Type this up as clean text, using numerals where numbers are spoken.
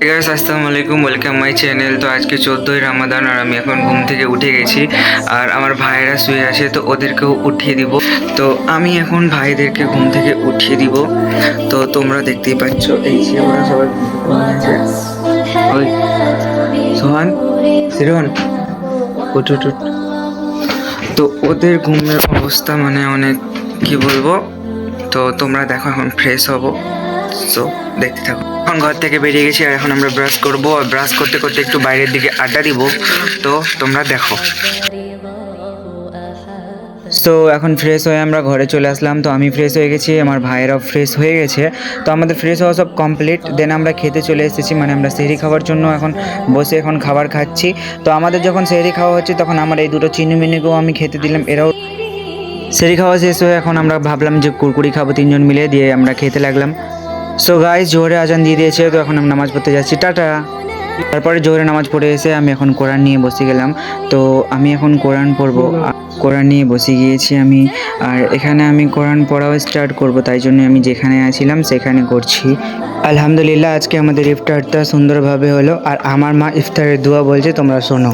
Guys আসসালামু আলাইকুম, welcome my channel. তো আজকে 14ই রামাদান আর আমি এখন ঘুম থেকে উঠে গেছি আর আমার ভাইয়েরা শুয়ে আছে, তো ওদেরকেও উঠিয়ে দিব। তো আমি এখন ভাইদেরকে ঘুম থেকে উঠিয়ে দিব। তো তোমরা দেখতেই পাচ্ছ এই যে ওরা সবাই ঘুমিয়ে আছে। ওই সোহান, সিরন, উঠ উঠ উঠ। তো ওদের ঘুমের অবস্থা মানে অনেক কি বলবো। তো তোমরা দেখো, এখন ফ্রেশ হব। তো দেখতে থাকো। এখন ঘর থেকে বেরিয়ে গেছি আর এখন আমরা ব্রাশ করবো, আর ব্রাশ করতে করতে একটু বাইরের দিকে আড্ডা দিব। তো তোমরা দেখো। তো এখন ফ্রেশ হয়ে আমরা ঘরে চলে আসলাম। তো আমি ফ্রেশ হয়ে গেছি, আমার ভাইয়েরাও ফ্রেশ হয়ে গেছে। তো আমাদের ফ্রেশ হওয়া সব কমপ্লিট। দেন আমরা খেতে চলে এসেছি, মানে আমরা সেহরি খাওয়ার জন্য এখন বসে এখন খাবার খাচ্ছি। তো আমাদের যখন সেহরি খাওয়া হচ্ছে তখন আমার এই দুটো চিনি মিনিকেও আমি খেতে দিলাম। এরাও সেহরি খাওয়া শেষ হয়ে এখন আমরা ভাবলাম যে কুরকুরি খাবো তিনজন মিলে, দিয়ে আমরা খেতে লাগলাম। সো গাইস, জোহরে আজান দিয়ে দিয়েছে, তো এখন আমি নামাজ পড়তে যাচ্ছি। টাটা। তারপরে জোহরে নামাজ পড়ে এসে আমি এখন কোরআন নিয়ে বসে গেলাম। তো আমি এখন কোরআন পড়বো, কোরআন নিয়ে বসে গিয়েছি আমি। আর এখানে আমি কোরআন পড়াও স্টার্ট করব, তাই জন্য আমি যেখানে আছিলাম সেখানে করছি। আলহামদুলিল্লাহ, আজকে আমাদের ইফতারটা সুন্দরভাবে হলো। আর আমার মা ইফতারের দোয়া বলছে, তোমরা শোনো।